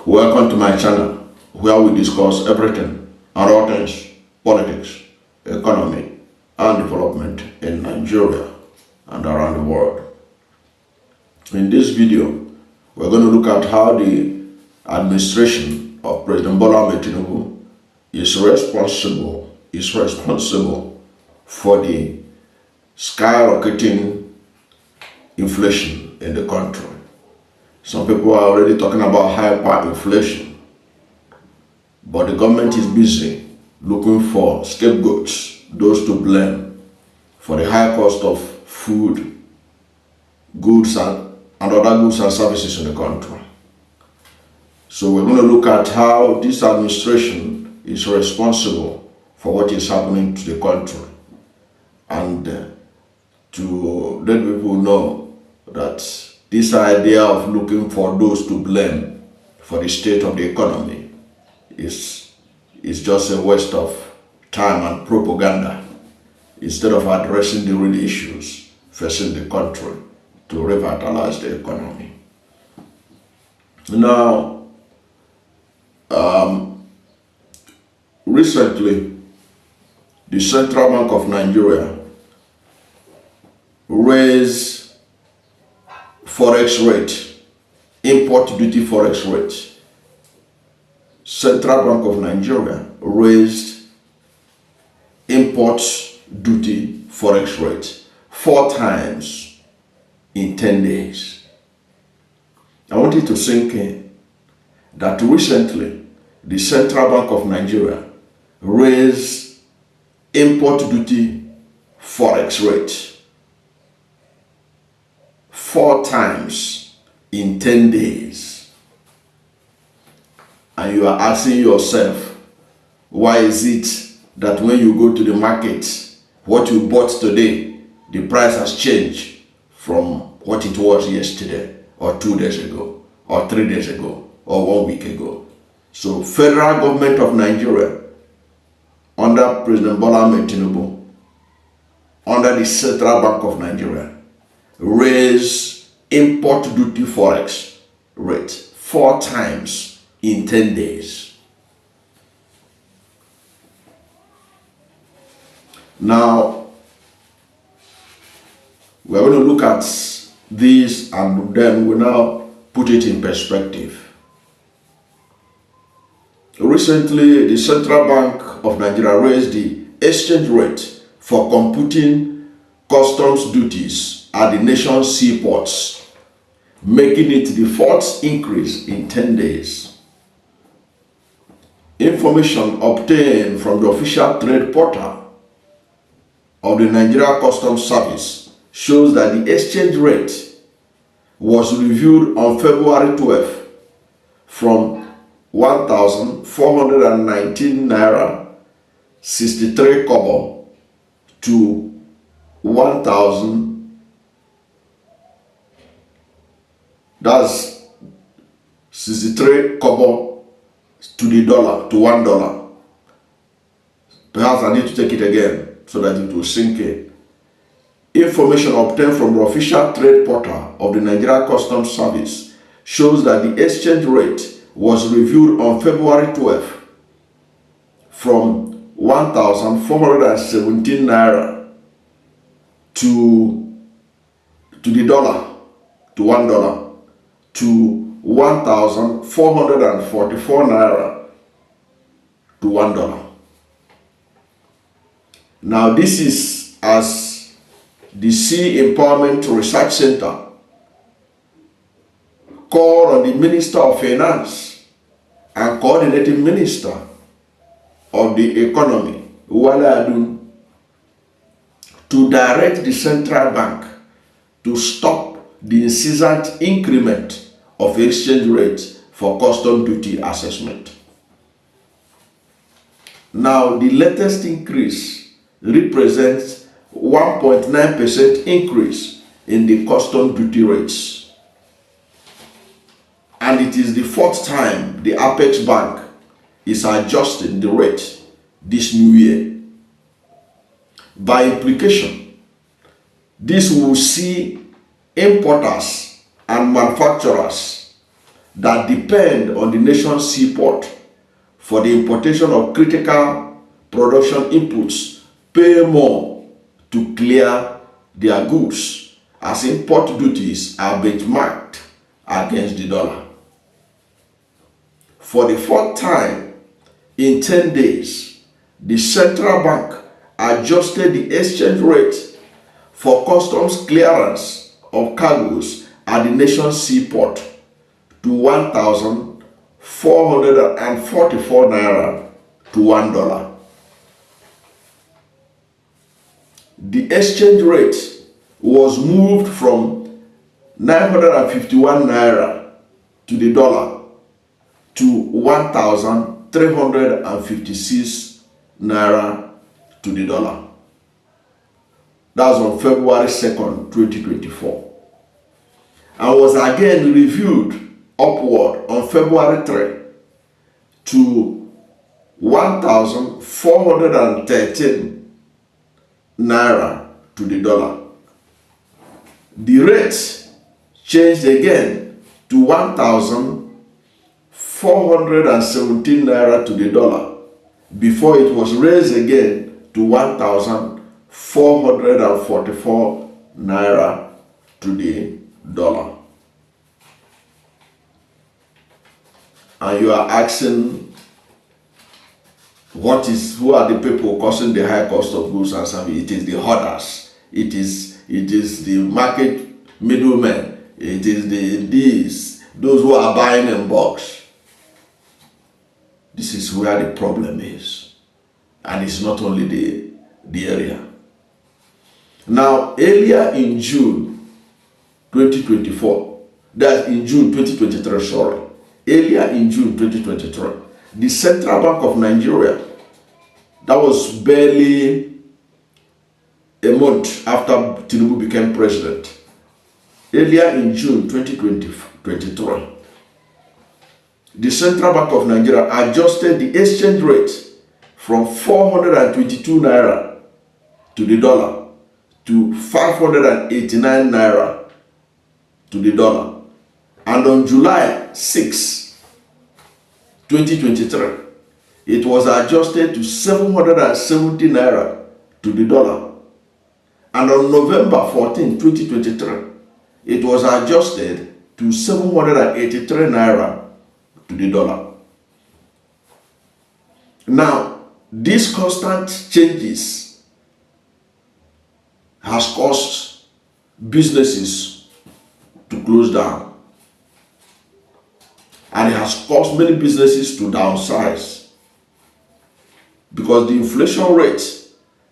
Welcome to my channel where we discuss everything and all things politics, economy and development in Nigeria and around the world. In this video, we're going to look at how the administration of President Bola Ahmed Tinubu is responsible for the skyrocketing inflation in the country. Some people are already talking about hyperinflation, but the government is busy looking for scapegoats, those to blame for the high cost of food, goods and other goods and services in the country. So we're going to look at how this administration is responsible for what is happening to the country, and to let people know that this idea of looking for those to blame for the state of the economy is just a waste of time and propaganda, instead of addressing the real issues facing the country to revitalize the economy. Now, recently, the Central Bank of Nigeria raised forex rate, import duty forex rate. Central Bank of Nigeria raised import duty forex rate 4 times in 10 days. I want you to sink in that recently the Central Bank of Nigeria raised import duty forex rate 4 times in 10 days. And you are asking yourself, why is it that when you go to the market, what you bought today, the price has changed from what it was yesterday, or 2 days ago, or 3 days ago, or 1 week ago? So federal government of Nigeria, under President Bola Ahmed Tinubu, under the Central Bank of Nigeria, raise import duty forex rate 4 times in 10 days. Now, we're going to look at this and then we'll now put it in perspective. Recently, the Central Bank of Nigeria raised the exchange rate for computing customs duties at the nation's seaports, making it the 4th increase in 10 days. Information obtained from the official trade portal of the Nigerian Customs Service shows that the exchange rate was reviewed on February 12 from 1,419 naira 63 kobo to 1,000. That's 63 kobo to the dollar, to $1. Perhaps I need to take it again so that it will sink in. Information obtained from the official trade portal of the Nigerian Customs Service shows that the exchange rate was reviewed on February 12 from 1,417 naira to the dollar, to $1, to 1,444 naira to $1. Now, this is as the Sea Empowerment Research Center called on the Minister of Finance and Coordinating Minister of the Economy, to direct the Central Bank to stop the incessant increment of exchange rate for custom duty assessment. Now, the latest increase represents 1.9% increase in the custom duty rates. And it is the 4th time the Apex Bank is adjusting the rate this new year. By implication, this will see importers and manufacturers that depend on the nation's seaport for the importation of critical production inputs pay more to clear their goods, as import duties are benchmarked against the dollar. For the fourth time in 10 days, the central bank adjusted the exchange rate for customs clearance of cargoes at the nation's seaport to 1,444 naira to $1. The exchange rate was moved from 951 naira to the dollar to 1,356 naira to the dollar. That was on February 2nd, 2024. And was again reviewed upward on February 3rd to 1,413 naira to the dollar. The rate changed again to 1,417 naira to the dollar before it was raised again to 1,444 naira to the dollar. And you are asking, who are the people causing the high cost of goods and services? It is the hoarders. It is the market middlemen. It is those who are buying in bulks. This is where the problem is. And it's not only the area. Now, earlier in June 2024, that's in June 2023, sorry. Earlier in June 2023, the Central Bank of Nigeria, that was barely a month after Tinubu became president. Earlier in June 2023, the Central Bank of Nigeria adjusted the exchange rate from 422 naira to the dollar to 589 naira to the dollar. And on July 6, 2023, it was adjusted to 770 naira to the dollar. And on November 14, 2023, it was adjusted to 783 naira to the dollar. Now, these constant changes has caused businesses to close down. And it has caused many businesses to downsize because the inflation rate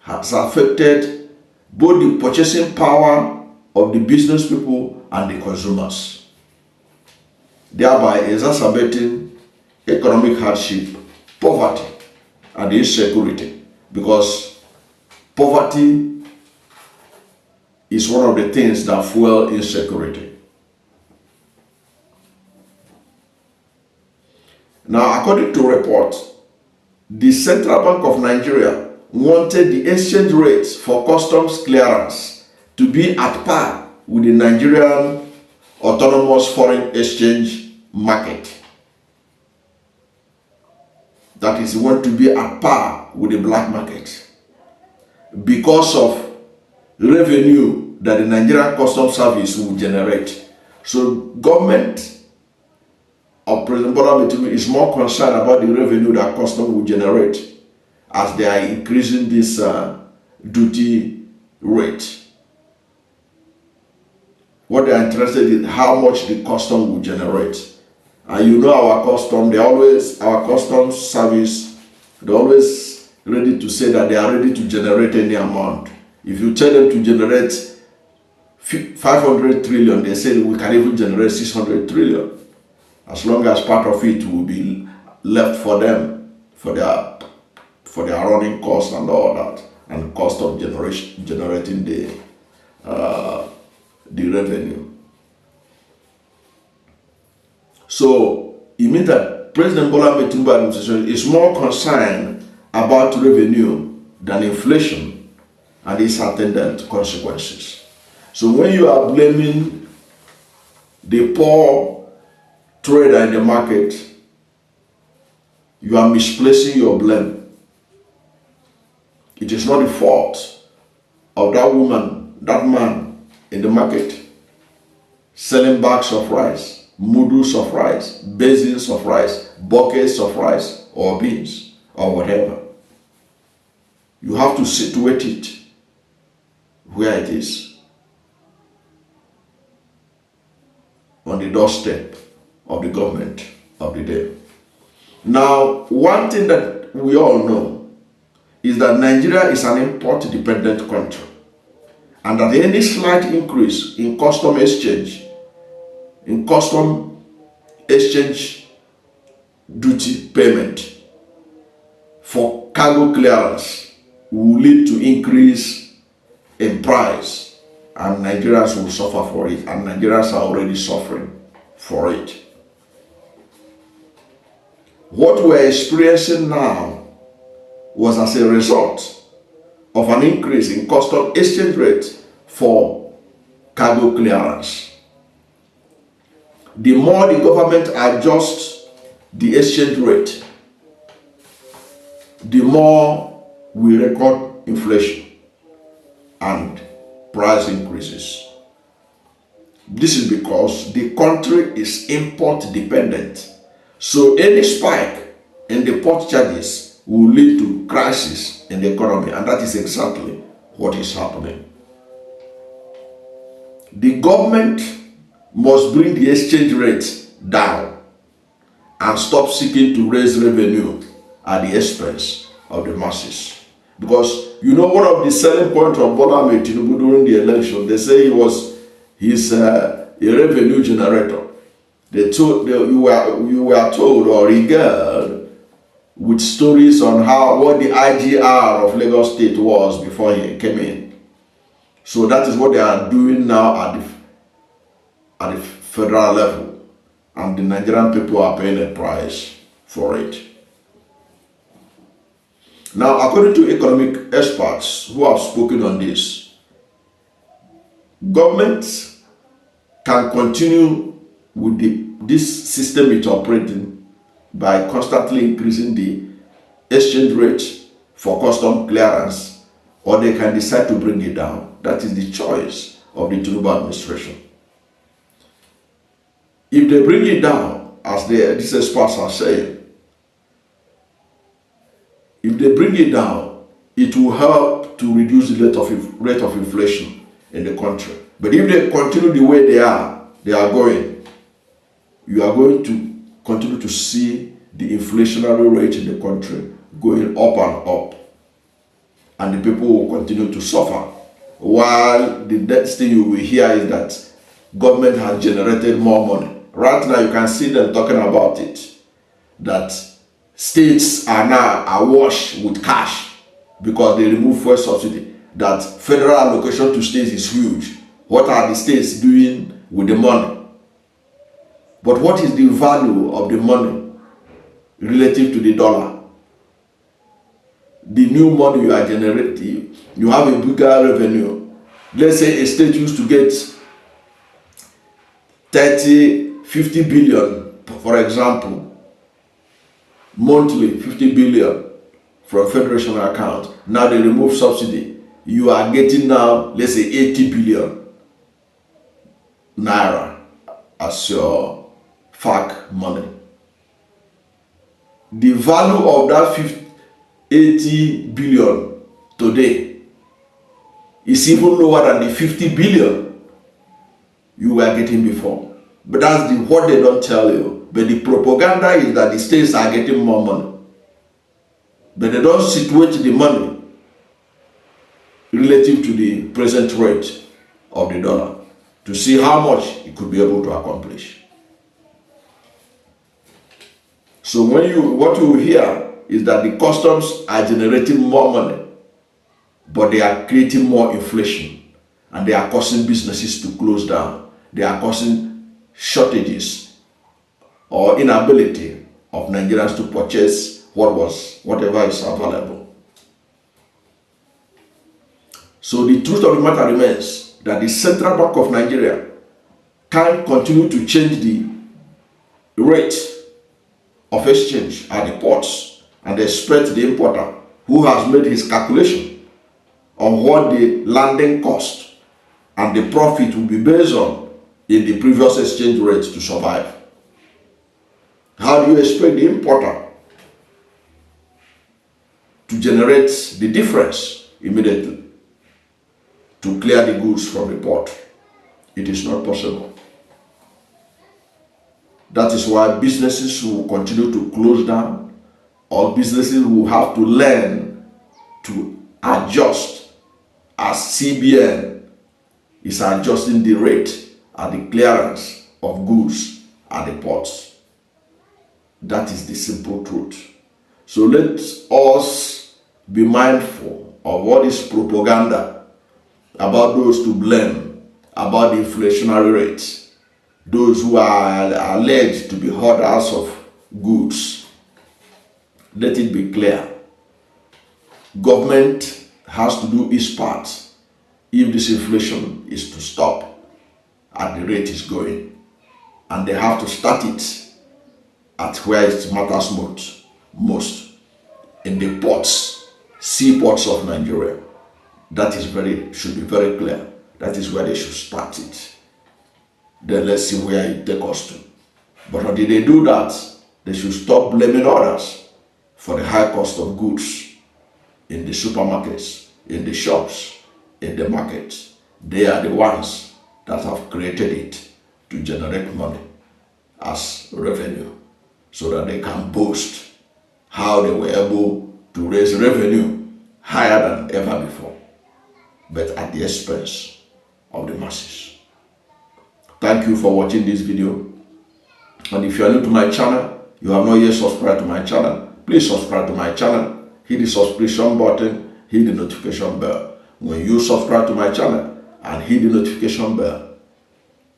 has affected both the purchasing power of the business people and the consumers, thereby exacerbating economic hardship, poverty, and insecurity, because poverty is one of the things that fuel insecurity. Now, according to reports, the Central Bank of Nigeria wanted the exchange rates for customs clearance to be at par with the Nigerian autonomous foreign exchange market. That is, want to be at par with the black market because of revenue that the Nigerian Customs Service will generate. So, government of President Bola Ahmed Tinubu is more concerned about the revenue that customs will generate as they are increasing this duty rate. What they are interested in, how much the custom will generate. And you know our customs service, they're always ready to say that they are ready to generate any amount. If you tell them to generate 500 trillion, they say we can even generate 600 trillion. As long as part of it will be left for them, for their running costs and all that, and cost of generating the revenue. So it means that President Bola Ahmed Tinubu administration is more concerned about revenue than inflation and its attendant consequences. So when you are blaming the poor trader in the market, you are misplacing your blame. It is not the fault of that woman, that man in the market selling bags of rice, noodles of rice, basins of rice, buckets of rice, or beans, or whatever. You have to situate it where it is, on the doorstep of the government of the day. Now, one thing that we all know is that Nigeria is an import-dependent country, and that any slight increase in custom exchange duty payment for cargo clearance will lead to increase in price, and Nigerians will suffer for it, and Nigerians are already suffering for it. What we're experiencing now was as a result of an increase in custom exchange rate for cargo clearance. The more the government adjusts the exchange rate, the more we record inflation and price increases. This is because the country is import dependent. So any spike in the port charges will lead to crisis in the economy, and that is exactly what is happening. The government must bring the exchange rate down and stop seeking to raise revenue at the expense of the masses. Because you know, one of the selling points of Bola Ahmed Tinubu during the election, they say he's a revenue generator. You were told or regaled with stories on what the IGR of Lagos State was before he came in. So that is what they are doing now at the federal level, and the Nigerian people are paying a price for it. Now, according to economic experts who have spoken on this, governments can continue with this system it's operating by constantly increasing the exchange rate for custom clearance, or they can decide to bring it down. That is the choice of the Tinubu administration. If they bring it down, as these experts are saying, if they bring it down, it will help to reduce the rate of inflation in the country. But if they continue the way they are going, you are going to continue to see the inflationary rate in the country going up and up, and the people will continue to suffer. While the next thing you will hear is that government has generated more money. Right now, you can see them talking about it, that states are now awash with cash because they remove fuel subsidy, that federal allocation to states is huge. What are the states doing with the money? But what is the value of the money relative to the dollar? The new money you are generating, you have a bigger revenue. Let's say a state used to get 50 billion, for example, monthly 50 billion from federation account. Now they remove subsidy. You are getting now, let's say, 80 billion naira as your FAC money. The value of that 80 billion today is even lower than the 50 billion you were getting before. But that's what they don't tell you. But the propaganda is that the states are getting more money. But they don't situate the money relative to the present rate of the dollar to see how much it could be able to accomplish. So what you hear is that the customs are generating more money, but they are creating more inflation, and they are causing businesses to close down. They are causing shortages or inability of Nigerians to purchase whatever is available. So the truth of the matter remains that the Central Bank of Nigeria can't continue to change the rate of exchange at the ports, and they expect the importer who has made his calculation on what the landing cost and the profit will be based on in the previous exchange rate to survive. How do you expect the importer to generate the difference immediately to clear the goods from the port? It is not possible. That is why businesses will continue to close down, or businesses will have to learn to adjust as CBN is adjusting the rate at the clearance of goods at the ports. That is the simple truth. So let us be mindful of what is propaganda about those to blame about the inflationary rates, those who are alleged to be hoarders of goods. Let it be clear. Government has to do its part if this inflation is to stop at the rate it's going. And they have to start it at where it matters most, in the ports, seaports of Nigeria. That is should be very clear. That is where they should start it. Then let's see where it takes us to. But until they do that, they should stop blaming others for the high cost of goods in the supermarkets, in the shops, in the markets. They are the ones that have created it to generate money as revenue, so that they can boast how they were able to raise revenue higher than ever before, but at the expense of the masses. Thank you for watching this video. And if you are new to my channel, you have not yet subscribed to my channel, please subscribe to my channel, hit the subscription button, hit the notification bell. When you subscribe to my channel and hit the notification bell,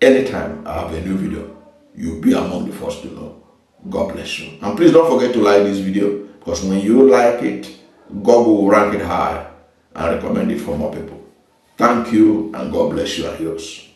anytime I have a new video, you'll be among the first to know. God bless you. And please don't forget to like this video, because when you like it, God will rank it high and recommend it for more people. Thank you, and God bless you and yours.